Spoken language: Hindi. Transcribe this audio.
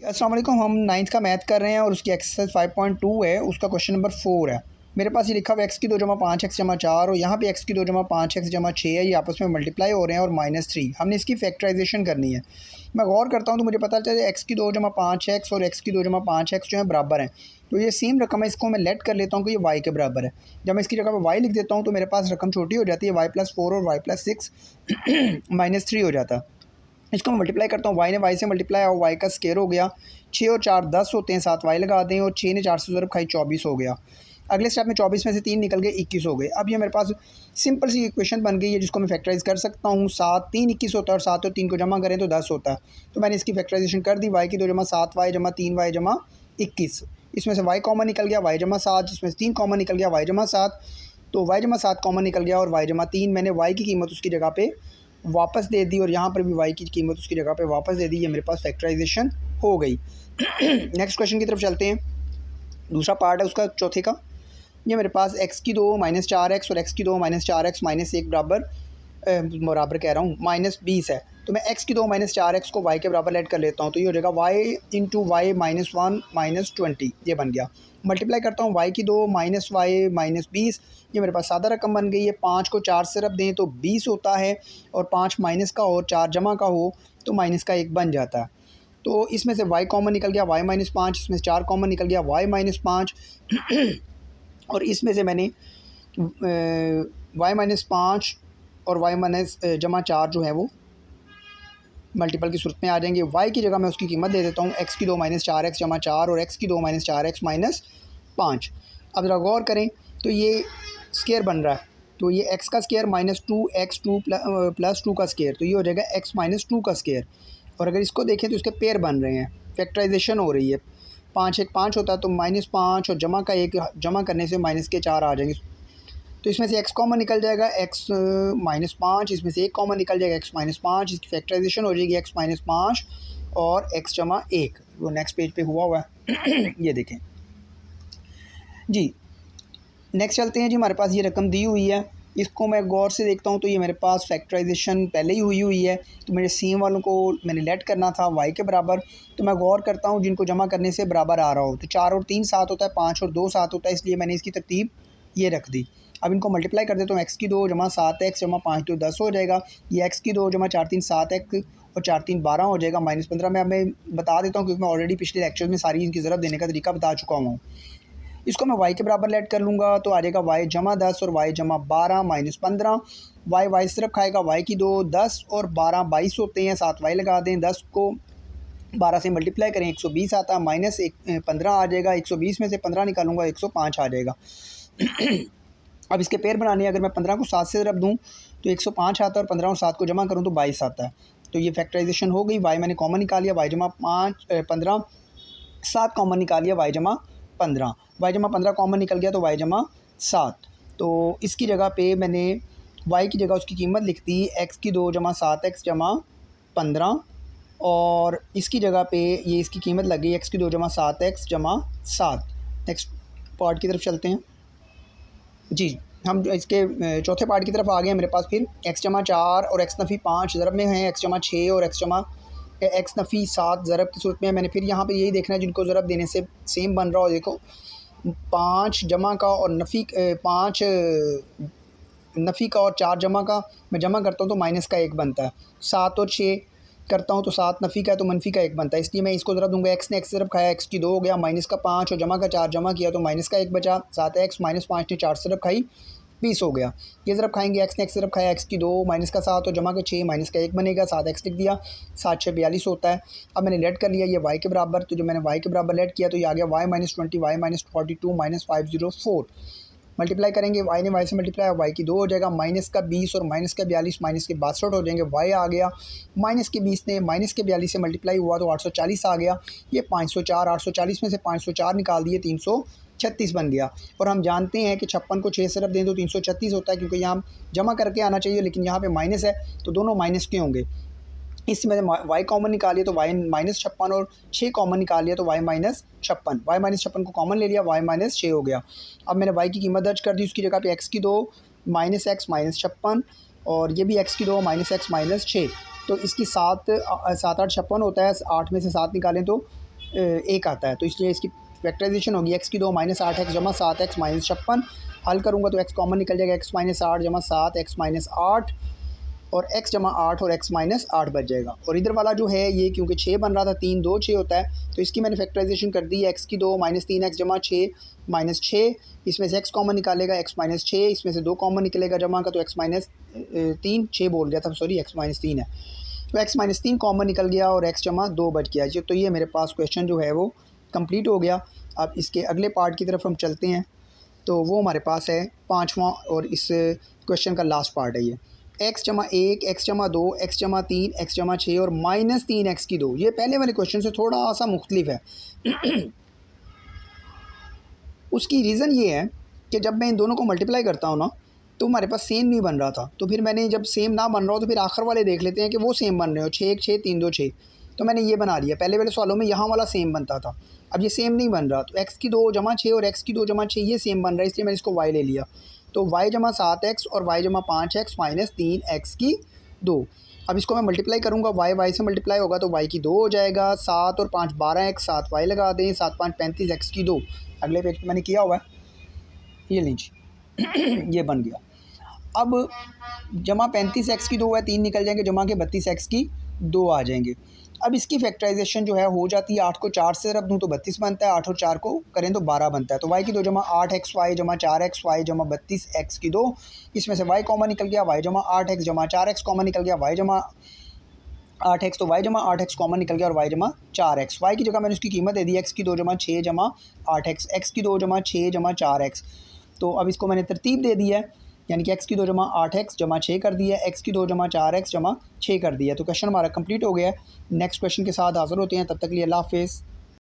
अस्सलाम वालेकुम। हम 9th का मैथ कर रहे हैं और उसकी एक्सरसाइज 5.2 है, उसका क्वेश्चन नंबर 4 है। मेरे पास ये लिखा हुआ x की 2 जमा 5x जमा 4 और यहाँ पे x की 2 जमा 5x जमा 6 है, ये आपस में मल्टीप्लाई हो रहे हैं और -3 हमने इसकी फैक्टराइजेशन करनी है। मैं गौर करता हूँ तो मुझे पता चले x की 2 जमा 5x और x की 2 जमा 5x जो है बराबर हैं, तो ये सेम रकम है, इसको मैं लेट कर लेता हूँ कि ये y के बराबर है। जब मैं इसकी जगह पर y लिख देता हूँ तो मेरे पास रकम छोटी हो जाती है, y+4 और y+6 -3 हो जाता है। इसको मैं मल्टीप्लाई करता हूँ, y ने y से मल्टीप्लाई और y का स्केयर हो गया। 6 और 4 10 होते हैं, 7 y लगा दें और 6 ने 4 से ज़रब खाई 24 हो गया। अगले स्टेप में 24 में से 3 निकल गए 21 हो गए। अब ये मेरे पास सिंपल सी इक्वेशन बन गई है जिसको मैं फैक्टराइज कर सकता हूँ। 7 3 21 होता है और 7 और 3 को जमा करें तो 10 होता है। तो मैंने इसकी फैक्टराइजेशन कर दी, y की 2 जमा 7y जमा 3y जमा 21। इसमें से y कॉमन निकल गया, y जमा 7, जिसमें से 3 कॉमन निकल गया, y जमा 7। तो y जमा 7 कॉमन निकल गया और y जमा 3 मैंने y की कीमत उसकी जगह पे वापस दे दी और यहाँ पर भी y की कीमत उसकी जगह पे वापस दे दी। ये मेरे पास फैक्टराइजेशन हो गई। नेक्स्ट क्वेश्चन की तरफ चलते हैं। दूसरा पार्ट है उसका चौथे का। ये मेरे पास x की 2 -4x और x की 2 -4x -1 बराबर कह रहा हूँ -20 है। तो मैं x की 2 -4x को y के बराबर ऐड कर लेता हूँ, तो ये हो जाएगा y इंटू वाई -1 -20, ये बन गया। मल्टीप्लाई करता हूँ y की 2 -y -20, ये मेरे पास सादा रकम बन गई है। 5 को 4 से रब दें तो 20 होता है और 5 माइनस का और 4 जमा का हो तो माइनस का 1 बन जाता है। तो इसमें से y कॉमन निकल गया, y -5, इसमें से 4 कॉमन निकल गया, y -5 और इसमें से मैंने y -5 और y जमा 4 जो है वो मल्टीपल की सूरत में आ जाएंगे। y की जगह मैं उसकी कीमत दे देता हूँ, x की 2 -4x जमा 4 और x की 2 -4x -5। अब ज़रा गौर करें तो ये स्केयर बन रहा है, तो ये x का स्केयर -2x2 प्लस 2 का स्केयर, तो ये हो जाएगा x -2 का स्केयर। और अगर इसको देखें तो इसके पेयर बन रहे हैं, फैक्टराइजेशन हो रही है। 5 1 5 होता है तो -5 और जमा का 1 जमा करने से -4 आ जाएंगे। तो इसमें से x कॉमन निकल जाएगा, x -5, इसमें से 1 कॉमन निकल जाएगा, x -5, इसकी फैक्टराइजेशन हो जाएगी x -5 और x जमा 1। वो नेक्स्ट पेज पे हुआ है ये देखें जी। नेक्स्ट चलते हैं जी। हमारे पास ये रकम दी हुई है, इसको मैं गौर से देखता हूँ तो ये मेरे पास फैक्टराइजेशन पहले ही हुई है। तो मेरे सेम वालों को मैंने लेट करना था y के बराबर, तो मैं गौर करता हूँ जिनको जमा करने से बराबर आ रहा हो। तो 4 और 3 7 होता है, 5 और 2 7 होता है, इसलिए मैंने इसकी तरतीब ये रख दी। अब इनको मल्टीप्लाई कर देता हूँ, x की 2 जमा 7x जमा 5 तो 10 हो जाएगा। ये x की 2 जमा 4 3 7x और 4 3 12 हो जाएगा -15। मैं बता देता हूँ क्योंकि मैं ऑलरेडी पिछले लेक्चर में सारी इनकी ज़रब देने का तरीका बता चुका हूँ। इसको मैं y के बराबर लेट कर लूँगा तो आ जाएगा y जमा 10 और y जमा 12 -15। y सिर्फ खाएगा, y की 2 10 और 12 22 होते हैं, 7 y लगा दें, 10 को 12 से मल्टीप्लाई करें 120 आता है, -15 आ जाएगा। 120 में से 15 निकालूंगा 105 आ जाएगा। अब इसके पेयर बनाने, अगर मैं 15 को 7 से रब दूँ तो 105 आता है और 15 और 7 को जमा करूँ तो 22 आता है। तो ये फैक्टराइजेशन हो गई। y मैंने कॉमन निकाल लिया, y जमा 15, 7 कॉमन निकाल लिया, y जमा 15, y जमा 15 कॉमन निकल गया तो y जमा 7। तो इसकी जगह पे मैंने y की जगह उसकी कीमत लिख दी x की 2 जमा 7x जमा 15 और इसकी जगह पे ये इसकी कीमत लग गई x की 2 जमा 7x जमा 7। नेक्स्ट पार्ट की तरफ चलते हैं जी। हम इसके चौथे पार्ट की तरफ आ गए हैं। मेरे पास फिर x जमा 4 और x नफ़ी 5 ज़रब में हैं, x जमा 6 और x नफ़ी 7 ज़रब की सूरत में है। मैंने फिर यहाँ पे यही देखना है जिनको ज़रब देने से सेम बन रहा हो। देखो 5 जमा का और 5 नफ़ी का और 4 जमा का मैं जमा करता हूँ तो माइनस का 1 बनता है। 7 और 6 करता हूँ तो 7 नफ़ी का है तो मनफी का 1 बनता है, इसलिए मैं इसको ज़रा दूंगा। x ने x ज़रब खाया, x की 2 हो गया, माइनस का 5 और जमा का 4 जमा किया तो माइनस का 1 बचा। 7x -5 ने 4 ज़रब खाई 20 हो गया। ये ज़रब खाएंगे, x ने x ज़रब खाया, x की 2 माइनस का 7 और जमा का 6 माइनस का 1 बनेगा, 7x लिख दिया, 7 6 42 होता है। अब मैंने लेट कर लिया ये y के बराबर, तो जो मैंने y के बराबर लेट किया तो ये आ गया y -20 y -42 -504। मल्टीप्लाई करेंगे, y ने y से मल्टीप्लाई, y की 2 हो जाएगा, माइनस का 20 और माइनस का 42 माइनस के 62 हो जाएंगे, y आ गया। माइनस के 20 ने माइनस के 42 से मल्टीप्लाई हुआ तो 840 आ गया। ये 504, 840 में से 504 निकाल दिए 336 बन गया। और हम जानते हैं कि 56 को 6 से रब दें तो 336 होता है, क्योंकि यहाँ जमा करके आना चाहिए लेकिन यहाँ पे माइनस है तो दोनों माइनस के होंगे। इसमें y कॉमन निकालिए तो y -56 और 6 कॉमन निकालिए तो y -56, y -56 को कॉमन ले लिया, y -6 हो गया। अब मैंने y की कीमत दर्ज कर दी, उसकी जगह पे x की 2 -x -56 और ये भी x की 2 -x -6। तो इसकी 7 8 56 होता है, 8 में से 7 निकालें तो 1 आता है, तो इसलिए इसकी फैक्टराइजेशन होगी x की 2 माइनस 8x जमा 7x माइनस 56। हल करूँगा तो x कॉमन निकल जाएगा, x माइनस 8 जमा 7 x माइनस 8 और x जमा 8 और x माइनस 8 बच जाएगा। और इधर वाला जो है ये क्योंकि 6 बन रहा था, 3 2 6 होता है, तो इसकी मैंने फैक्टराइजेशन कर दी है, x की 2 माइनस 3x जमा 6 माइनस 6, इसमें से x कॉमन निकालेगा x माइनस 6, इसमें से 2 कॉमन निकलेगा जमा का, तो x माइनस 3 6 बोल दिया था सॉरी, x माइनस 3 है, तो x माइनस 3 कॉमन निकल गया और x जमा 2 बच गया जी। तो ये मेरे पास क्वेश्चन जो है वो कंप्लीट हो गया। अब इसके अगले पार्ट की तरफ हम चलते हैं, तो वो हमारे पास है 5वां और इस क्वेश्चन का लास्ट पार्ट है ये, x जमा 1 x जमा 2 x जमा 3 x जमा 6 और माइनस 3x की 2। ये पहले वाले क्वेश्चन से थोड़ा सा मुख्तलिफ है। उसकी रीज़न ये है कि जब मैं इन दोनों को मल्टीप्लाई करता हूँ ना, तो हमारे पास सेम नहीं बन रहा था, तो फिर मैंने जब सेम ना बन रहा हो तो फिर आखिर वाले देख लेते हैं कि वो सेम बन रहे हो, 6 1 6 3 2 6, तो मैंने ये बना लिया। पहले वाले सवालों में यहाँ वाला सेम बनता था, अब ये सेम नहीं बन रहा, तो x की 2 जमा 6 और x की 2 जमा 6 ये सेम बन रहा है, इसलिए मैंने इसको y ले लिया। तो y जमा 7x और y जमा 5x माइनस 3x की 2। अब इसको मैं मल्टीप्लाई करूँगा, y से मल्टीप्लाई होगा तो y की 2 हो जाएगा, 7 और 5 12x, 7y लगा दें, 7 5 35x की 2। अगले पेज पर मैंने किया हुआ है, ये लीजिए। ये बन गया। अब जमा 35x की 2 है, 3 निकल जाएंगे, जमा के 32x की 2 आ जाएंगे। अब इसकी फैक्टराइजेशन जो है हो जाती है, 8 को 4 से रब दूँ तो 32 बनता है, 8 और 4 को करें तो 12 बनता है। तो y की 2 जमा 8xy जमा 4xy जमा 32x की 2, इसमें से y कॉमन निकल गया, y जमा 8x जमा 4x कॉमन निकल गया, y जमा 8x, तो y जमा 8x कॉमन निकल गया और y जमा 4x। y की जगह मैंने उसकी कीमत दे दी x की 2 जमा 6 जमा 8x, x की 2 जमा 6 जमा 4x। तो अब इसको मैंने तरतीब दे दी है, यानी कि x की 2 जमा 8x जमा 6 कर दिया है, x की 2 जमा 4x जमा 6 कर दिया। तो क्वेश्चन हमारा कंप्लीट हो गया है। नेक्स्ट क्वेश्चन के साथ हाज़िर होते हैं, तब तक के लिए अल्लाह हाफ़िज़।